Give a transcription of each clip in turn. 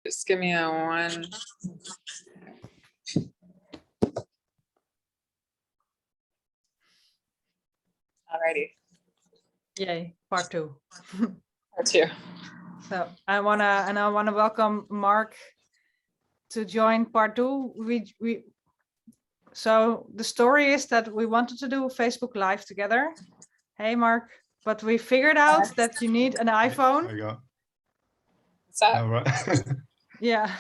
Just give me a one. Alrighty. Yay, part 2. Part 2. So I wanna welcome Mark to join part 2. So the story is that we wanted to do a Facebook Live together. Hey Mark, but we figured out that you need an iPhone. There you go. What's up? All right. Yeah.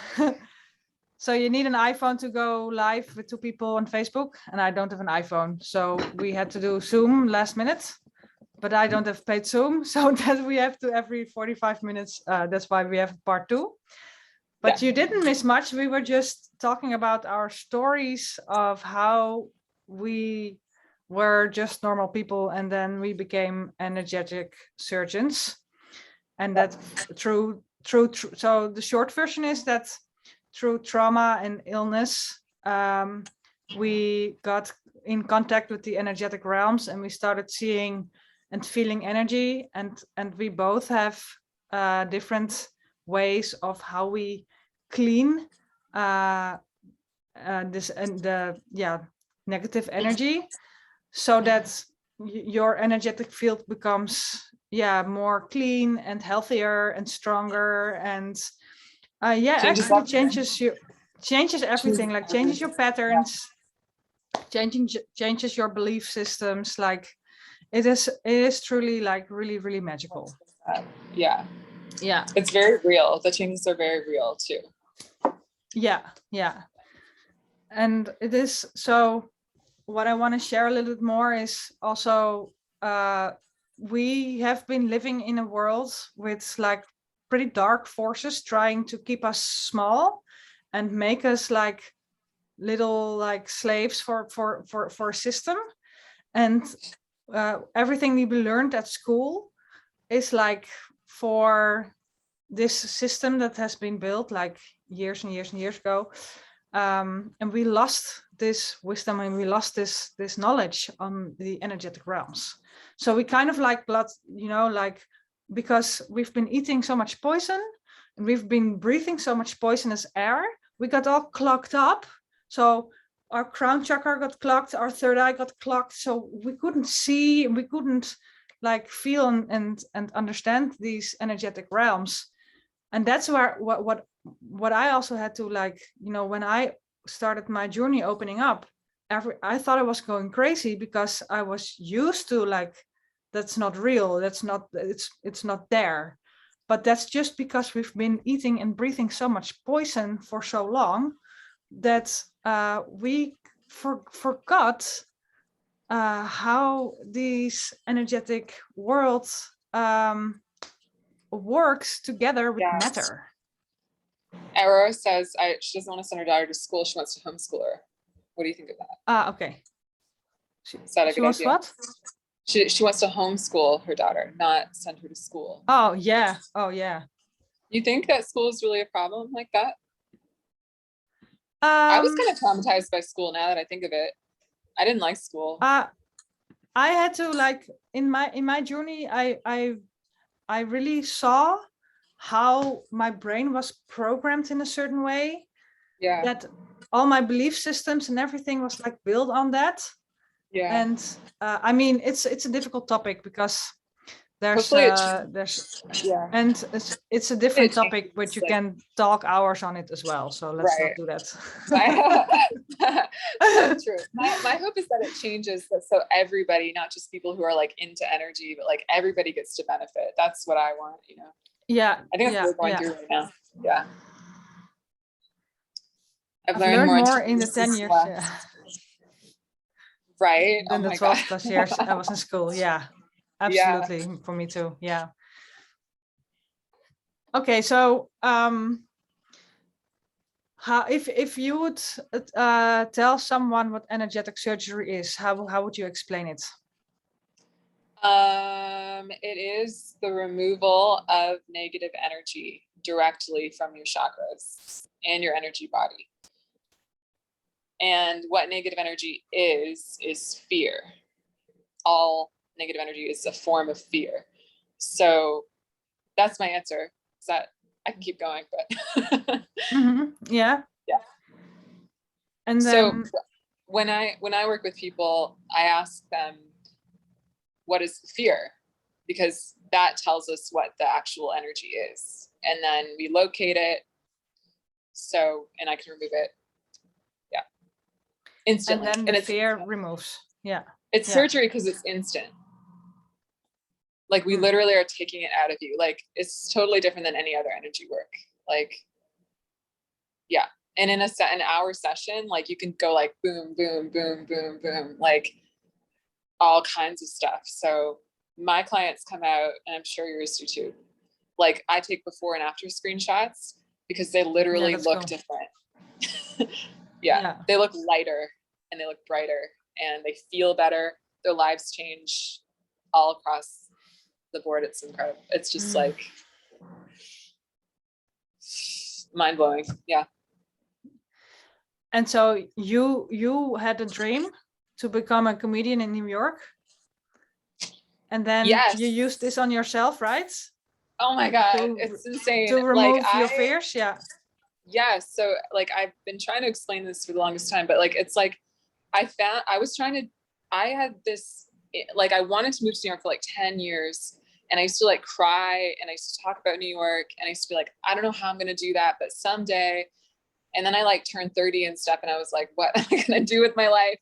So you need an iPhone to go live with 2 people on Facebook, and I don't have an iPhone. So we had to do Zoom last minute, but I don't have paid Zoom. So that we have to every 45 minutes. That's why we have part 2. But you didn't miss much. We were just talking about our stories of how we were just normal people and then we became energetic surgeons. And that through so the short version is that through trauma and illness, we got in contact with the energetic realms and we started seeing and feeling energy, and we both have different ways of how we clean this and the negative energy, so that your energetic field becomes more clean and healthier and stronger, and actually changes everything, like changes your patterns, changes your belief systems. Like it is truly like really magical. Yeah, it's very real. The changes are very real too. And it is. So what I want to share a little bit more is also we have been living in a world with like pretty dark forces trying to keep us small and make us like little like slaves for a system. And everything we learned at school is like for this system that has been built like years and years and years ago, and we lost this wisdom and we lost this knowledge on the energetic realms. So we kind of like because we've been eating so much poison and we've been breathing so much poisonous air, we got all clogged up. So our crown chakra got clogged, our third eye got clogged, so we couldn't see, we couldn't like feel and understand these energetic realms. And that's where what I also had to like, when I started my journey opening up, I thought I was going crazy because I was used to like, that's not real, it's not there. But that's just because we've been eating and breathing so much poison for so long that we forgot how these energetic worlds works together with matter. Aurora says she doesn't want to send her daughter to school. She wants to homeschool her. What do you think of that? Okay. Is that a good wants idea? What? She wants to homeschool her daughter, not send her to school. Oh yeah. You think that school is really a problem like that? I was kind of traumatized by school now that I think of it. I didn't like school. I had to like in my journey, I really saw how my brain was programmed in a certain way. Yeah. That all my belief systems and everything was like built on that. Yeah. And I mean, it's a difficult topic because there's and it's a different topic, but you can talk hours on it as well. So let's not do that. That's true. My hope is that it changes so everybody, not just people who are like into energy, but like everybody gets to benefit. That's what I want, Yeah. I think that's what we're going through right now. Yeah. I've learned more in the 10 years. Right. Than the 12 plus years I was in school. Yeah. Absolutely. Yeah. For me too. Yeah. Okay, so how if you would tell someone what energetic surgery is, how would you explain it? It is the removal of negative energy directly from your chakras and your energy body. And what negative energy is fear. All negative energy is a form of fear. So that's my answer. Does that I can keep going, but Yeah. Yeah. And So then when I work with people, I ask them, what is fear? Because that tells us what the actual energy is. And then we locate it. So, and I can remove it. Yeah. Instantly. and then And the it's fear removes. Yeah. it's Yeah. surgery because it's instant. Like we literally are taking it out of you. Like it's totally different than any other energy work. Like, yeah. And in an hour session, like you can go like boom, boom, boom, boom, boom, like all kinds of stuff. So my clients come out, and I'm sure yours do too. Like I take before and after screenshots because they literally look different. Yeah, they look lighter and they look brighter and they feel better. Their lives change all across the board. It's incredible. It's just like mind blowing. Yeah. And so you had a dream to become a comedian in New York, and then you used this on yourself, right? Oh my God, it's insane. To remove your fears. Yeah. So like I've been trying to explain this for the longest time, but like it's like I had this, like I wanted to move to New York for like 10 years. And I used to like cry, and I used to talk about New York, and I used to be like, I don't know how I'm gonna do that, but someday. And then I like turned 30 and stuff, and I was like, what am I gonna do with my life?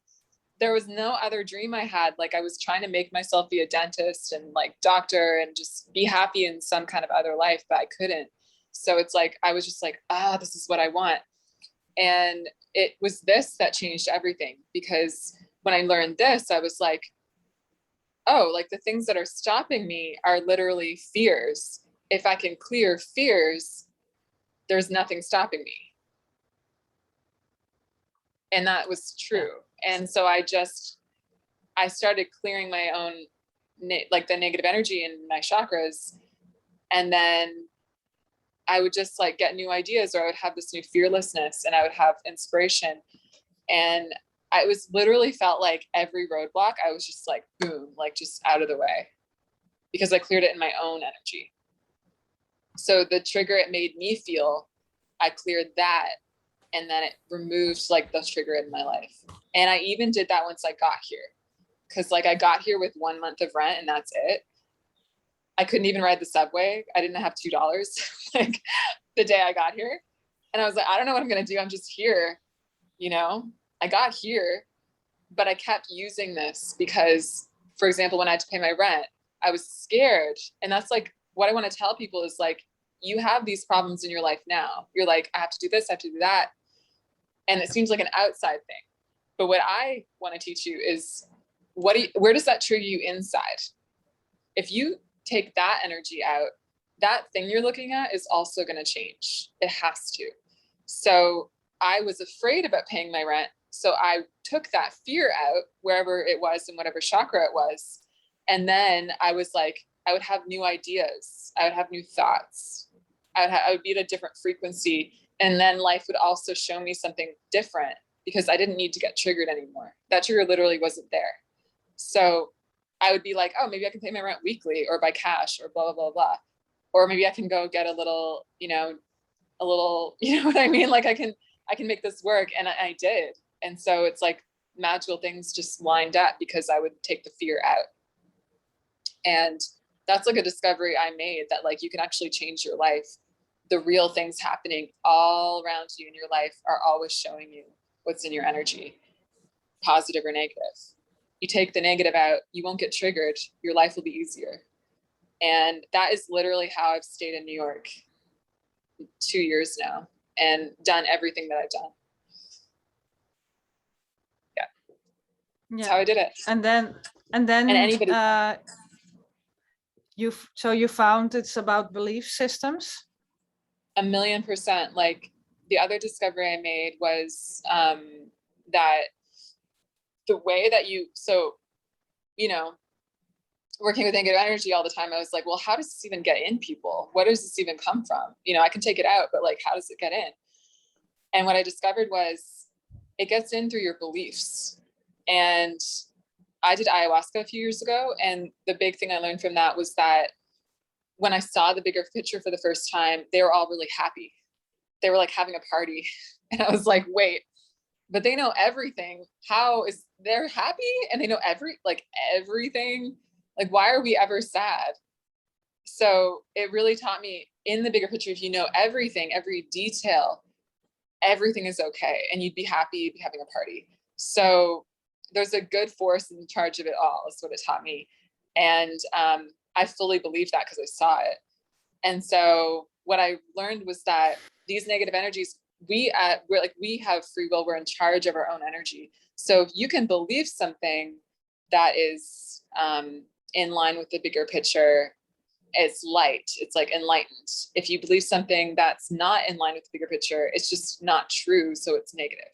There was no other dream I had. Like I was trying to make myself be a dentist and like doctor and just be happy in some kind of other life, but I couldn't. So it's like, I was just like, this is what I want. And it was this that changed everything, because when I learned this, I was like, oh, like the things that are stopping me are literally fears. If I can clear fears, there's nothing stopping me. And that was true. And so I started clearing my own, like the negative energy in my chakras. And then I would just like get new ideas, or I would have this new fearlessness, and I would have inspiration. And I was literally felt like every roadblock, I was just like, boom, like just out of the way, because I cleared it in my own energy. So the trigger it made me feel, I cleared that, and then it removed like the trigger in my life. And I even did that once I got here, because like I got here with 1 month of rent, and that's it. I couldn't even ride the subway. I didn't have $2 like the day I got here. And I was like, I don't know what I'm gonna do. I'm just here, you know? I got here, but I kept using this because, for example, when I had to pay my rent, I was scared. And that's like what I want to tell people is like, you have these problems in your life now. You're like, I have to do this, I have to do that. And it seems like an outside thing. But what I want to teach you is where does that trigger you inside? If you take that energy out, that thing you're looking at is also going to change. It has to. So I was afraid about paying my rent. So I took that fear out wherever it was, in whatever chakra it was. And then I was like, I would have new ideas. I would have new thoughts. I would be at a different frequency. And then life would also show me something different, because I didn't need to get triggered anymore. That trigger literally wasn't there. So I would be like, oh, maybe I can pay my rent weekly or by cash or blah, blah, blah, blah. Or maybe I can go get a little, you know what I mean? Like I can make this work. And I did. And so it's like magical things just lined up because I would take the fear out. And that's like a discovery I made, that like you can actually change your life. The real things happening all around you in your life are always showing you what's in your energy, positive or negative. You take the negative out, you won't get triggered. Your life will be easier. And that is literally how I've stayed in New York 2 years now and done everything that I've done. Yeah. That's how I did it. And then anybody you found it's about belief systems. 1,000,000%. Like the other discovery I made was that the way that working with negative energy all the time, I was like, well, how does this even get in people? Where does this even come from? I can take it out, but like, how does it get in? And what I discovered was it gets in through your beliefs. And I did ayahuasca a few years ago. And the big thing I learned from that was that when I saw the bigger picture for the first time, they were all really happy. They were like having a party. And I was like, wait, but they know everything. How is they're happy and they know everything? Like, why are we ever sad? So it really taught me in the bigger picture, if you know everything, every detail, everything is okay. And you'd be happy, you'd be having a party. So there's a good force in charge of it all, is what it taught me. And I fully believed that because I saw it. And so what I learned was that these negative energies, we have free will. We're in charge of our own energy. So if you can believe something that is in line with the bigger picture, it's light, it's like enlightened. If you believe something that's not in line with the bigger picture, it's just not true. So it's negative.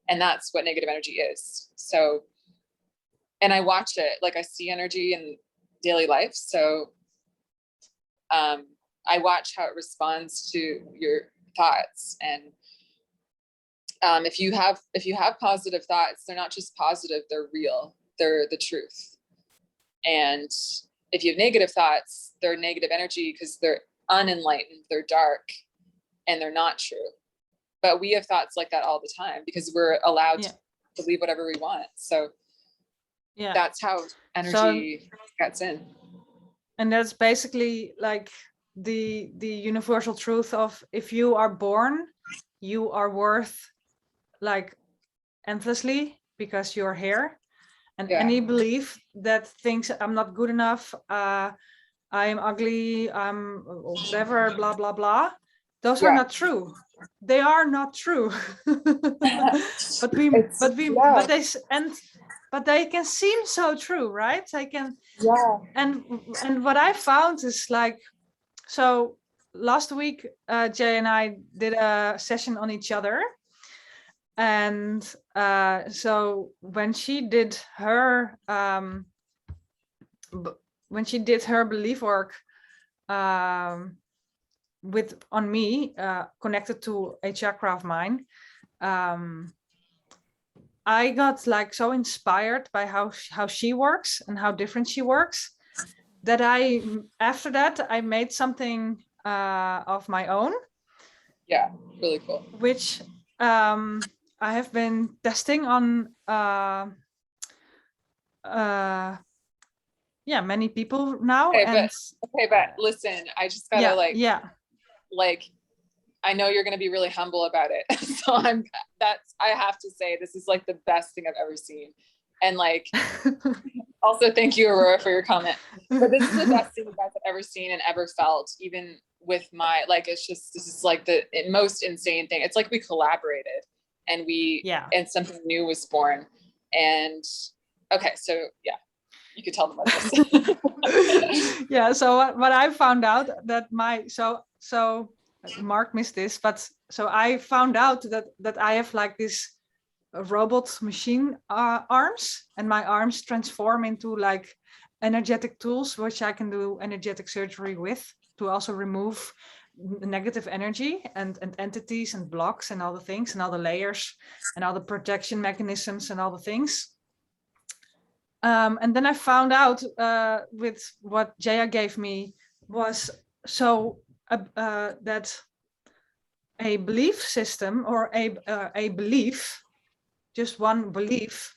And that's what negative energy is. So, and I watch it, like I see energy in daily life. So I watch how it responds to your thoughts. And if you have positive thoughts, they're not just positive, they're real, they're the truth. And if you have negative thoughts, they're negative energy because they're unenlightened, they're dark, and they're not true. But we have thoughts like that all the time because we're allowed to believe whatever we want. So that's how energy gets in. And that's basically like the universal truth of, if you are born, you are worth like endlessly because you're here. And any belief that thinks I'm not good enough, I am ugly, I'm whatever, blah, blah, blah, those are not true. They are not true. but they can seem so true, right? And what I found is like, so last week, Jay and I did a session on each other. And so when she did her belief work on me, connected to a chakra of mine, I got like so inspired by how she works and how different she works, that after that I made something of my own. Yeah, really cool. Which I have been testing on many people now. Okay, but listen, I just gotta like I know you're gonna be really humble about it. So I have to say, this is like the best thing I've ever seen. And like also thank you, Aurora, for your comment. But this is the best thing you guys have ever seen and ever felt, even with my, like, this is like the most insane thing. It's like we collaborated and and something new was born. And okay, so you could tell them about this. So what I found out that so Mark missed this, but so I found out that I have like this robot machine arms, and my arms transform into like energetic tools, which I can do energetic surgery with, to also remove negative energy and entities and blocks and all the things and all the layers and all the protection mechanisms and all the things. And then I found out with what Jaya gave me was that a belief system or a belief, just one belief,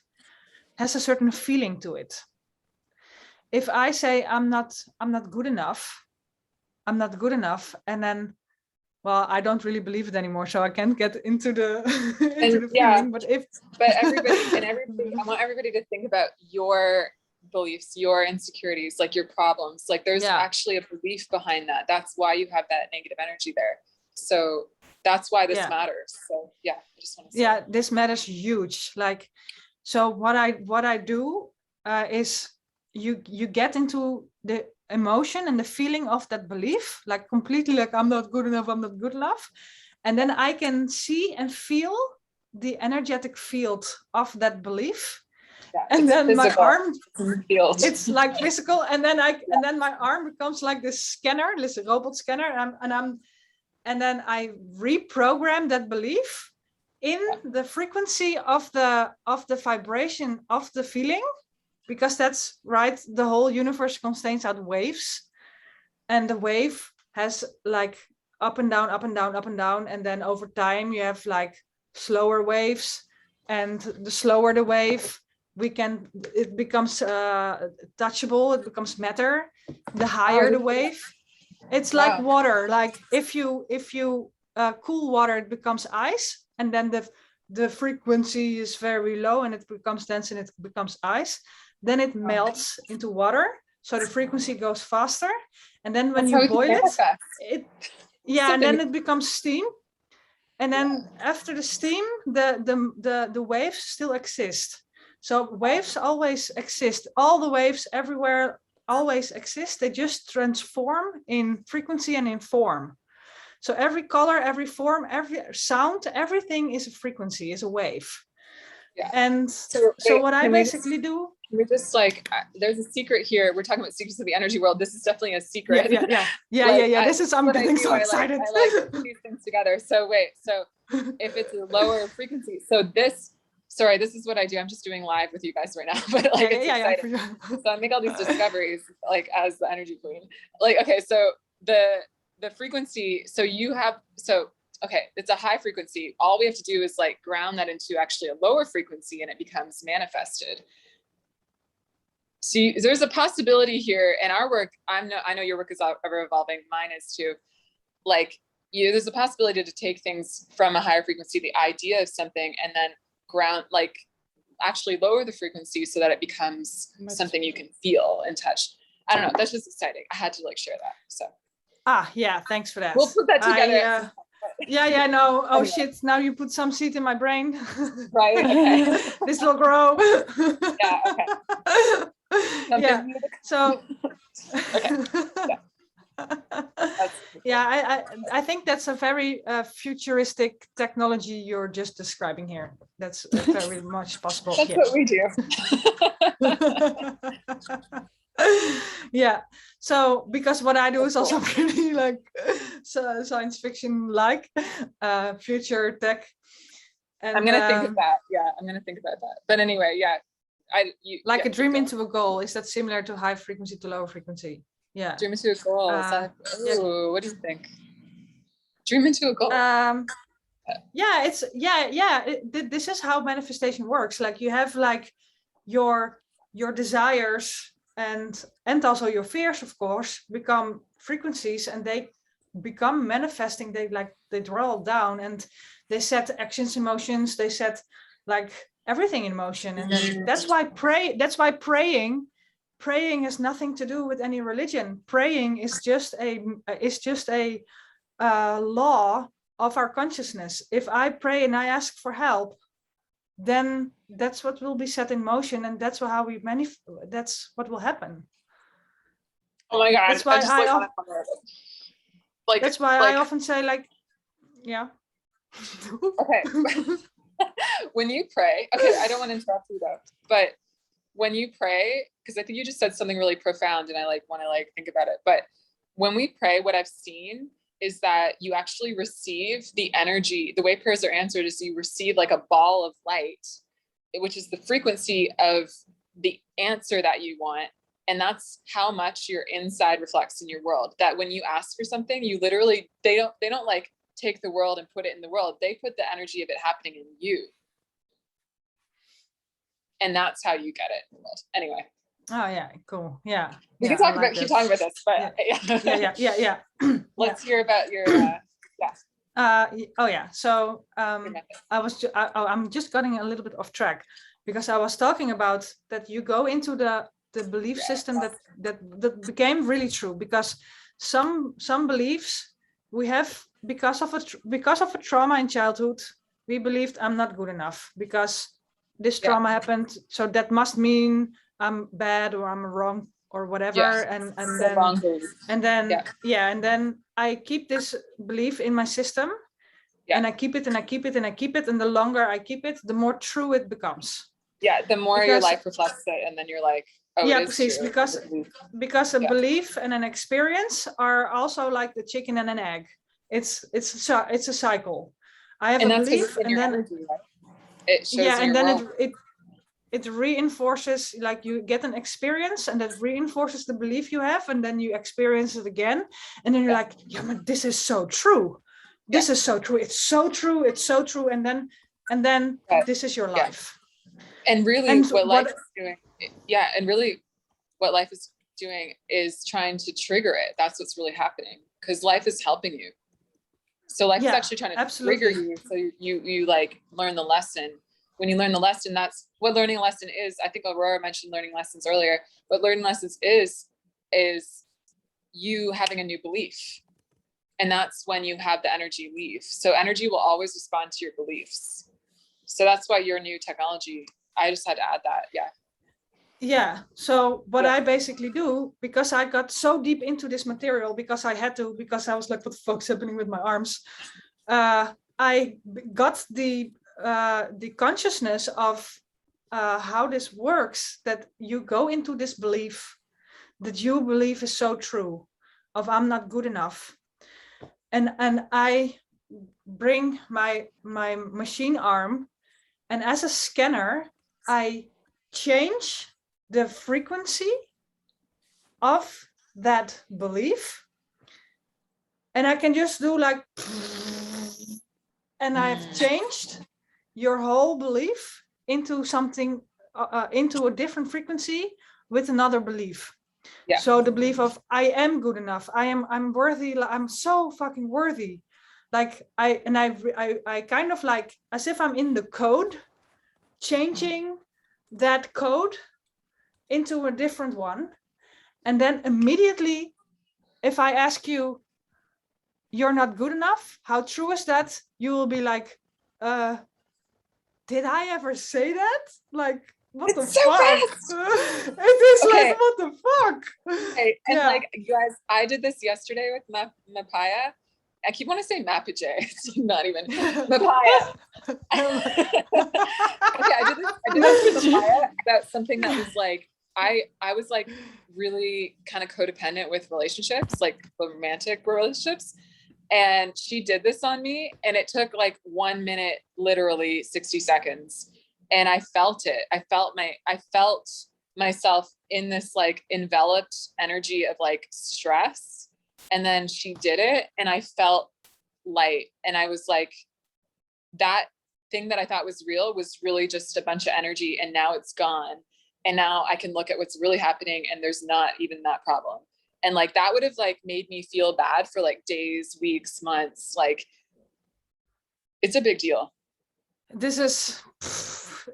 has a certain feeling to it. If I say I'm not good enough, and then, well, I don't really believe it anymore, so I can't get into the feeling. But everybody, I want everybody to think about your beliefs, your insecurities, like your problems. Like there's actually a belief behind that. That's why you have that negative energy there. So that's why this matters. So I just want to say. This matters huge. Like, so what I do is you get into the emotion and the feeling of that belief, like completely, like I'm not good enough, and then I can see and feel the energetic field of that belief. And then physical. My arm, it's like physical, and then my arm becomes like this scanner, this robot scanner, and then I reprogram that belief in the frequency of the vibration of the feeling, because that's right. The whole universe contains out waves, and the wave has like up and down, up and down, up and down, and then over time you have like slower waves, and the slower the wave, it becomes touchable, it becomes matter. The higher the wave, it's like water. Like if you cool water, it becomes ice, and then the frequency is very low and it becomes dense and it becomes ice. Then it melts into water, so the frequency goes faster. And then when you boil it, and then it becomes steam. And then after the steam, the waves still exist. So waves always exist. All the waves everywhere always exist. They just transform in frequency and in form. So every color, every form, every sound, everything is a frequency, is a wave. Yeah. And so what I basically do. We're just like, there's a secret here. We're talking about secrets of the energy world. This is definitely a secret. Yeah. This is, I'm getting so excited. I like these things together. So wait, so if it's a lower frequency, so this is what I do. I'm just doing live with you guys right now, but like, it's exciting. So I make all these discoveries, like as the energy queen. Like, okay, so the frequency, okay, it's a high frequency. All we have to do is like ground that into actually a lower frequency, and it becomes manifested. See, there's a possibility here in our work. I know your work is ever evolving. Mine is too. Like, there's a possibility to take things from a higher frequency, the idea of something, and then ground, like actually lower the frequency so that it becomes something you can feel and touch. I don't know. That's just exciting. I had to like share that. So. Yeah. Thanks for that. We'll put that together. No. Oh shit. Now you put some seed in my brain. Right. Okay. This will grow. Yeah. Okay. So. Okay. Yeah. I think that's a very futuristic technology you're just describing here. That's very much possible. That's what we do. Yeah. So because what I do is also pretty like science fiction, like future tech. And I'm gonna think of that. Yeah, I'm gonna think about that. But anyway, yeah. A dream into a goal. Is that similar to high frequency to low frequency? Yeah. Dream into a goal. What do you think? Dream into a goal. This is how manifestation works. Like you have like your desires and also your fears, of course, become frequencies, and they become manifesting. They draw down, and they set actions, emotions. They set like everything in motion, and then that's why praying has nothing to do with any religion. Praying is just a law of our consciousness. If I pray and I ask for help, then that's what will be set in motion, and that's how we that's what will happen. Oh my God! That's why I often say, like, yeah. Okay. When you pray, okay, I don't want to interrupt you though, but when you pray, because I think you just said something really profound, and I like want to like think about it. But when we pray, what I've seen is that you actually receive the energy. The way prayers are answered is you receive like a ball of light, which is the frequency of the answer that you want. And that's how much your inside reflects in your world. That when you ask for something, you literally, they don't like take the world and put it in the world. They put the energy of it happening in you. And that's how you get it in the world. Anyway. Oh yeah, cool. Yeah. We can talk about keep talking about this, but yeah. Let's hear about your So I'm just getting a little bit off track, because I was talking about that you go into the belief system that became really true, because some beliefs we have because of a trauma in childhood. We believed I'm not good enough because this trauma happened, so that must mean I'm bad or I'm wrong or whatever. And then I keep this belief in my system, and I keep it and I keep it and I keep it, and the longer I keep it, the more true it becomes. Yeah, the more your life reflects it, and then you're like, oh, yeah, precies, because a belief and an experience are also like the chicken and an egg. It's a cycle. I have a belief, and then energy, right? It shows and then it reinforces, like you get an experience and that reinforces the belief you have, and then you experience it again, and then you're like, yeah, but this is so true. This is so true. It's so true. It's so true. And then this is your life. And really And what life is doing, and really what life is doing is trying to trigger it. That's what's really happening, because life is helping you. So life is actually trying to trigger you, so you like learn the lesson. When you learn the lesson, that's what learning a lesson is. I think Aurora mentioned learning lessons earlier. What learning lessons is you having a new belief. And that's when you have the energy leave. So energy will always respond to your beliefs. So that's why your new technology, I just had to add that. Yeah. So what I basically do, because I got so deep into this material, because I had to, because I was like, what the fuck's happening with my arms? I got the consciousness of how this works, that you go into this belief that you believe is so true, of I'm not good enough. And I bring my machine arm, and as a scanner, I change the frequency of that belief, and I can just do like, and I've changed your whole belief into something, into a different frequency with another belief. So the belief of I am good enough, I'm worthy, I'm so fucking worthy. Like I kind of like, as if I'm in the code, changing that code into a different one. And then immediately, if I ask you, you're not good enough, how true is that? You will be like, did I ever say that? Like, what the fuck? It is like, what the fuck? Okay. And like, you guys, I did this yesterday with Mapaya. I keep wanting to say Mapache. It's not even Mapaya. Okay, I did this with Mapaya about something that was like, I was like really kind of codependent with relationships, like romantic relationships. And she did this on me, and it took like 1 minute, literally 60 seconds. And I felt it. I felt myself in this like enveloped energy of like stress. And then she did it, and I felt light. And I was like, that thing that I thought was real was really just a bunch of energy, and now it's gone. And now I can look at what's really happening, and there's not even that problem. And like, that would have like made me feel bad for like days, weeks, months. Like, it's a big deal. This is,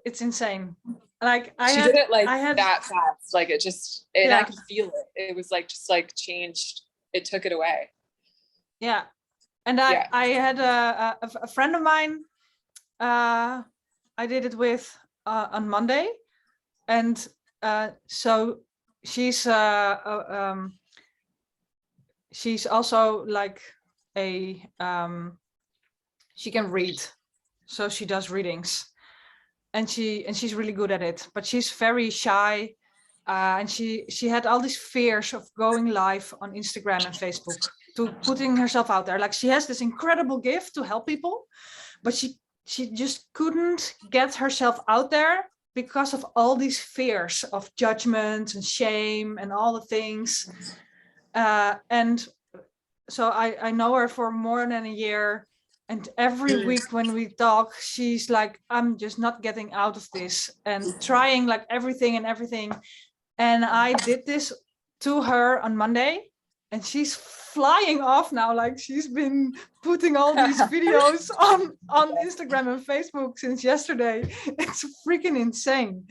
it's insane. Like she did it like that fast. Like it just, and I could feel it. It was like, just like changed. It took it away. Yeah. And I had a friend of mine, I did it with on Monday. And so she's also like a, she can read. So she does readings, and she's really good at it, but she's very shy. And she had all these fears of going live on Instagram and Facebook, to putting herself out there. Like, she has this incredible gift to help people, but she just couldn't get herself out there because of all these fears of judgment and shame and all the things. And so I know her for more than a year. And every week when we talk, she's like, I'm just not getting out of this, and trying like everything. And I did this to her on Monday, and she's flying off now. Like, she's been putting all these videos on Instagram and Facebook since yesterday. It's freaking insane.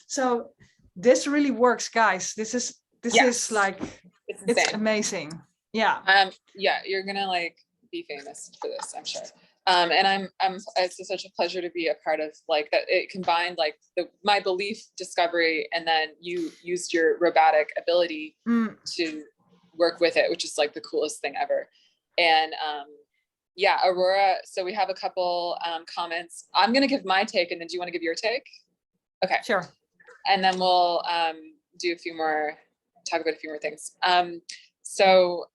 So this really works, guys. This is like, it's amazing. Yeah. Yeah, you're gonna like be famous for this, I'm sure. And it's such a pleasure to be a part of like that. It combined like my belief discovery, and then you used your robotic ability to work with it, which is like the coolest thing ever. And yeah, Aurora, so we have a couple comments. I'm gonna give my take, and then do you want to give your take? Okay, sure. And then we'll talk about a few more things. So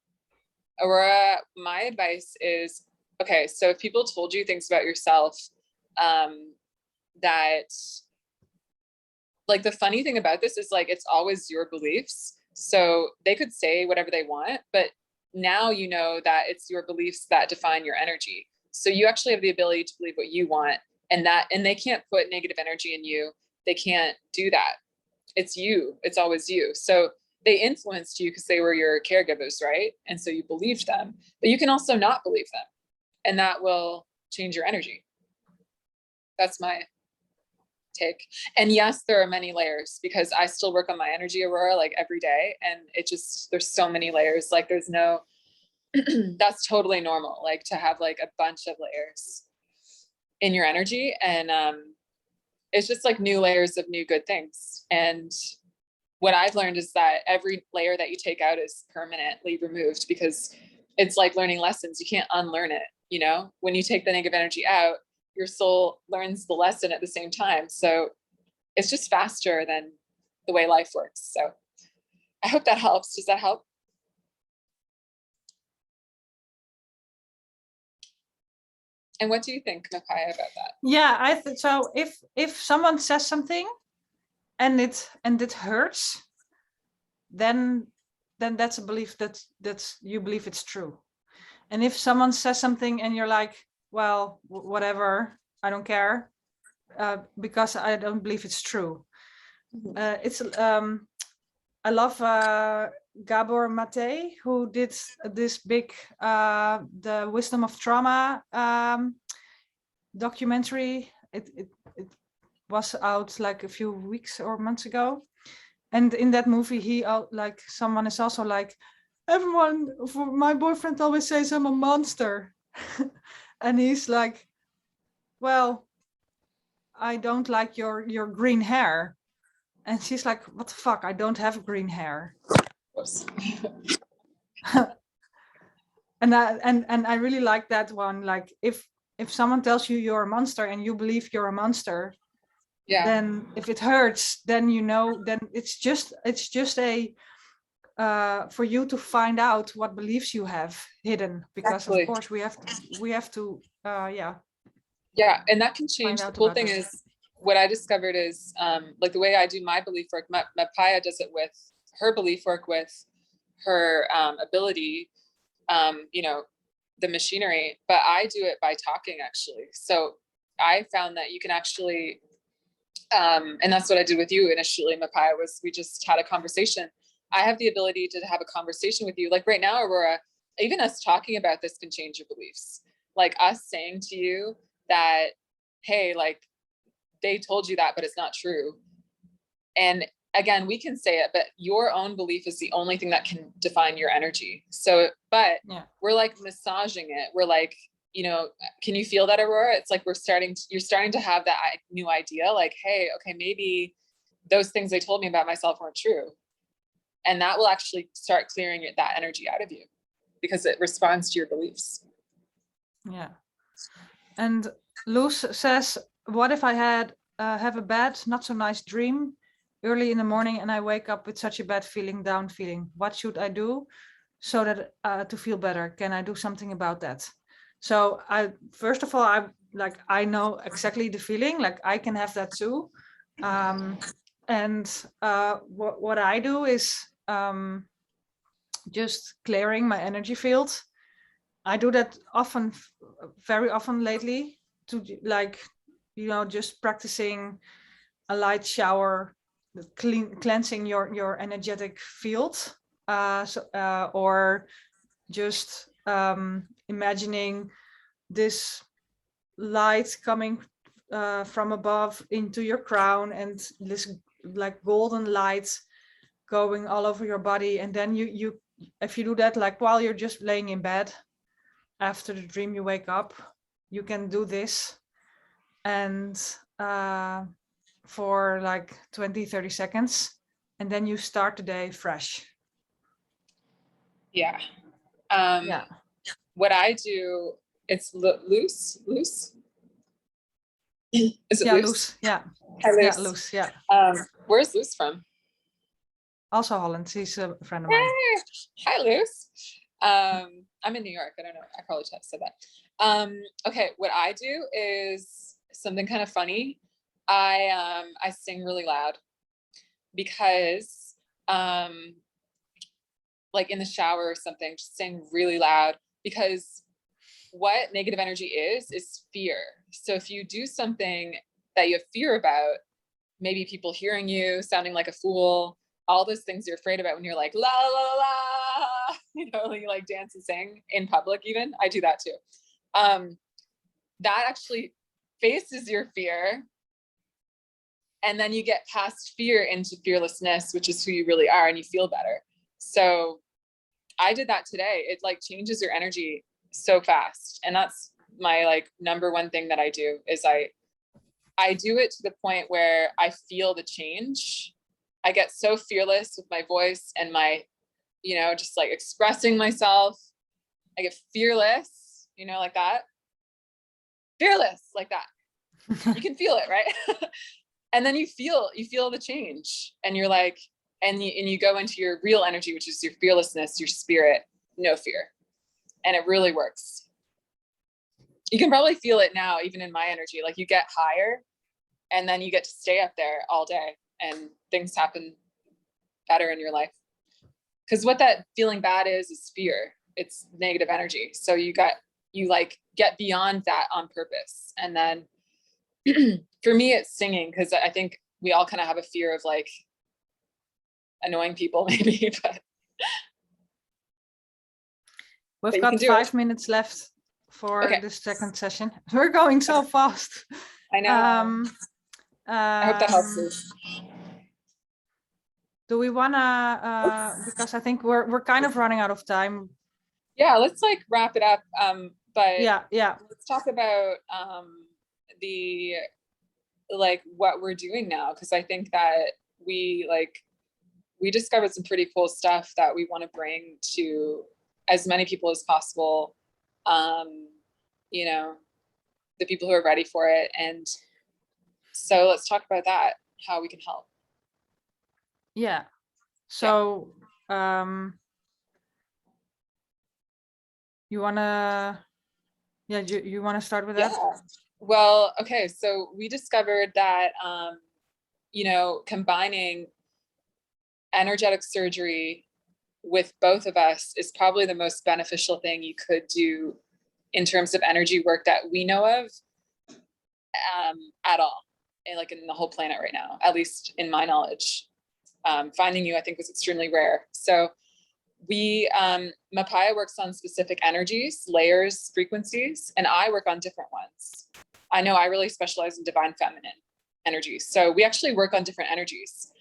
Aurora, my advice is, okay, so if people told you things about yourself that like the funny thing about this is like, it's always your beliefs. So they could say whatever they want, but now you know that it's your beliefs that define your energy. So you actually have the ability to believe what you want, and they can't put negative energy in you. They can't do that. It's you. It's always you. So they influenced you because they were your caregivers, right? And so you believed them, but you can also not believe them, and that will change your energy. That's my take. And yes, there are many layers, because I still work on my energy, Aurora, like every day. And it just, there's so many layers. Like there's no, that's totally normal. Like to have like a bunch of layers in your energy. And it's just like new layers of new good things. And what I've learned is that every layer that you take out is permanently removed, because it's like learning lessons. You can't unlearn it. You know, when you take the negative energy out, your soul learns the lesson at the same time. So it's just faster than the way life works. So I hope that helps. Does that help? And what do you think, Mapaya, about that? Yeah, I think so. If someone says something and it hurts, then that's a belief that's you believe it's true. And if someone says something and you're like, well, whatever, I don't care, because I don't believe it's true. It's I love Gabor Mate, who did this big the Wisdom of Trauma documentary. It was out like a few weeks or months ago, and in that movie he like someone is also like, everyone, for my boyfriend always says I'm a monster. And he's like, well, I don't like your green hair. And she's like, what the fuck, I don't have green hair. And I really like that one. Like if someone tells you you're a monster and you believe you're a monster, Yeah. then if it hurts, then you know, then it's just a for you to find out what beliefs you have hidden, because Exactly. of course we have to yeah, and that can change. The cool thing that. is, what I discovered is like the way I do my belief work, Mapaya does it with her belief work, with her ability, you know, the machinery, but I do it by talking, actually. So I found that you can actually, and that's what I did with you initially, Mapaya, was we just had a conversation. I have the ability to have a conversation with you. Like right now, Aurora, even us talking about this can change your beliefs. Like us saying to you that, hey, like they told you that, but it's not true. And again, we can say it, but your own belief is the only thing that can define your energy. So, but Yeah. We're like massaging it. We're like, you know, can you feel that, Aurora? It's like you're starting to have that new idea, like, hey, okay, maybe those things they told me about myself weren't true. And that will actually start clearing that energy out of you, because it responds to your beliefs. Yeah. And Luz says, what if I have a bad, not so nice dream early in the morning and I wake up with such a bad feeling, down feeling? What should I do so that to feel better? Can I do something about that? So first of all, I know exactly the feeling, like I can have that too. And what I do is just clearing my energy field. I do that often, very often lately, to like, you know, just practicing a light shower, cleansing your energetic field, or just imagining this light coming from above into your crown, and this like golden light going all over your body. And then you if you do that like while you're just laying in bed after the dream, you wake up, you can do this, and for like 20-30 seconds, and then you start the day fresh. Yeah. Yeah. What I do, it's loose. Is it Yeah, loose? Loes. Yeah. Hi, Loose. Yeah, Loes. Yeah. Where's Loose from? Also Holland. She's a friend of mine. Hey, hi, Loose. I'm in New York. I don't know. I probably said that. Okay, what I do is something kind of funny. I sing really loud. because like in the shower or something, just saying really loud, because what negative energy is fear. So if you do something that you have fear about, maybe people hearing you, sounding like a fool, all those things you're afraid about when you're like, la, la, la, you know, you like dance and sing in public even. I do that too. That actually faces your fear. And then you get past fear into fearlessness, which is who you really are, and you feel better. So I did that today. It like changes your energy so fast. And that's my like number one thing that I do is I do it to the point where I feel the change. I get so fearless with my voice and my, you know, just like expressing myself. I get fearless, you know, like that. Fearless, like that. You can feel it, right? And then you feel the change, and you're like, and you go into your real energy, which is your fearlessness, your spirit, no fear. And it really works. You can probably feel it now, even in my energy, like you get higher and then you get to stay up there all day and things happen better in your life. Because what that feeling bad is fear. It's negative energy. So you like get beyond that on purpose. And then for me, it's singing, because I think we all kind of have a fear of like annoying people maybe, but we've got 5 minutes left for the second session. We're going so fast. I know. I hope that helps you. Do we wanna, because I think we're kind of running out of time. Yeah, let's like wrap it up. But yeah, let's talk about the like what we're doing now, because I think that we discovered some pretty cool stuff that we want to bring to as many people as possible. You know, the people who are ready for it. And so let's talk about that, how we can help. Yeah. So you wanna you wanna start with that? Well, okay, so we discovered that you know, combining energetic surgery with both of us is probably the most beneficial thing you could do in terms of energy work that we know of at all, and like in the whole planet right now, at least in my knowledge. Finding you, I think, was extremely rare. So we, Mapaya works on specific energies, layers, frequencies, and I work on different ones. I know I really specialize in divine feminine energies. So we actually work on different energies,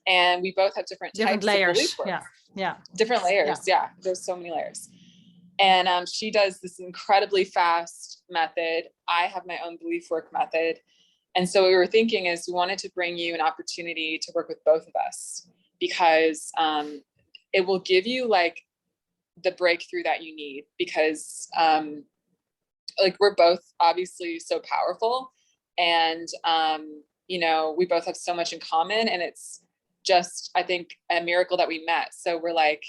and we both have different types layers. Of belief work. Yeah. Different layers. Yeah. There's so many layers. And she does this incredibly fast method. I have my own belief work method. And so what we were thinking is we wanted to bring you an opportunity to work with both of us, because it will give you like the breakthrough that you need, because like we're both obviously so powerful, and you know, we both have so much in common, and it's just, I think, a miracle that we met. So we're like,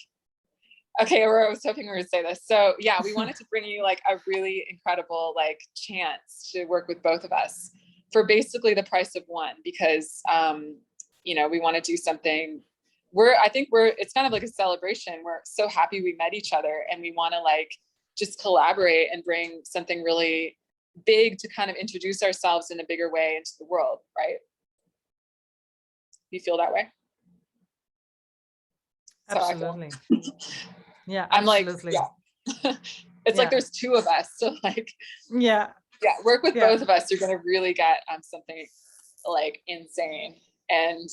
okay, I was hoping we were to say this. So yeah, we wanted to bring you like a really incredible like chance to work with both of us for basically the price of one, because you know, we want to do something. It's kind of like a celebration. We're so happy we met each other, and we want to like just collaborate and bring something really big to kind of introduce ourselves in a bigger way into the world, right? You feel that way? Absolutely. Yeah, I'm absolutely. like, yeah. It's like there's two of us, so like, work with both of us. You're gonna really get something like insane, and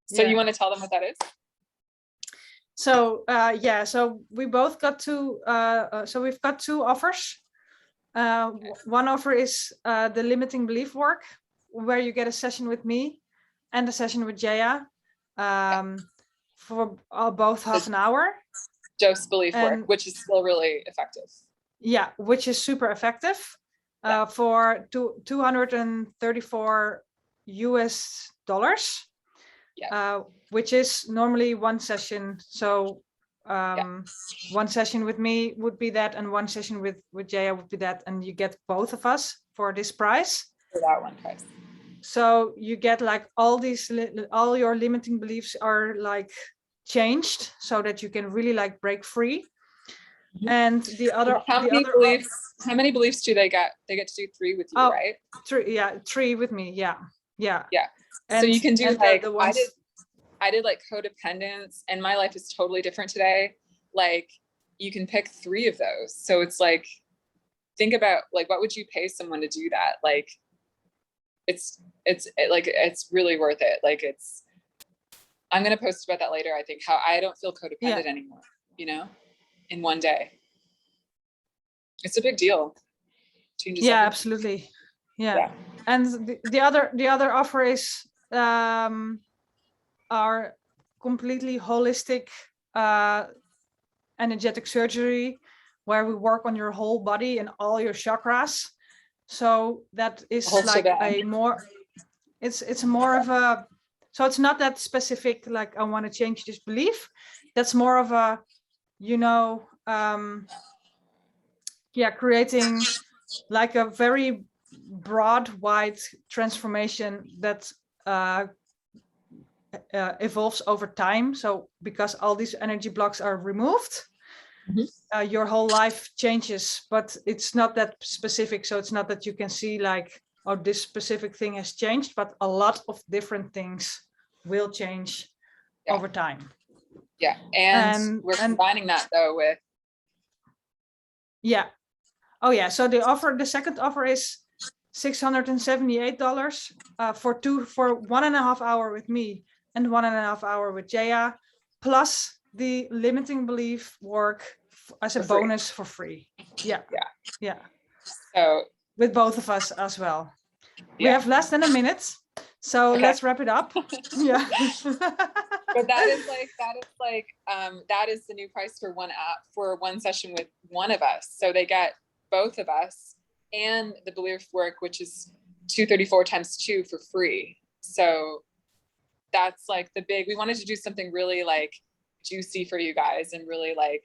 So you want to tell them what that is? So so we both got two. So we've got two offers. One offer is the limiting belief work, where you get a session with me and a session with Jaya. For both half an hour. Dose belief work, which is still really effective. Yeah, which is super effective for $234 US, which is normally one session. So one session with me would be that, and one session with Jaya would be that, and you get both of us for this price. For that one price. So you get like all these, all your limiting beliefs are like changed so that you can really like break free. Mhm. And How many beliefs do they get? They get to do 3 with you, Oh, right? 3, yeah, 3 with me. Yeah. Yeah. So And you can do and like, the ones, I did like codependence, and my life is totally different today. Like you can pick 3 of those. So it's like, think about like, what would you pay someone to do that? Like it's really worth it. Like I'm going to post about that later. I think how I don't feel codependent anymore, you know, in one day. It's a big deal. Changes yeah, everything. absolutely. Yeah. And the other offer is our completely holistic energetic surgery, where we work on your whole body and all your chakras. So that is like a more, it's more of a, so it's not that specific, like I want to change this belief. That's more of a, you know, creating like a very broad, wide transformation that evolves over time. So because all these energy blocks are removed, your whole life changes, but it's not that specific. So it's not that you can see like, oh, this specific thing has changed, but a lot of different things will change over time. Yeah. And we're combining that though with. Yeah. Oh yeah. So the second offer is $678 for 1.5 hours with me and 1.5 hours with Jaya, plus the limiting belief work as a bonus for free. Yeah. So with both of us as well. We have less than a minute, so let's wrap it up. Yeah. But that is the new price for one session with one of us. So they get both of us and the belief work, which is 234 times 2 for free. So that's like we wanted to do something really like juicy for you guys and really like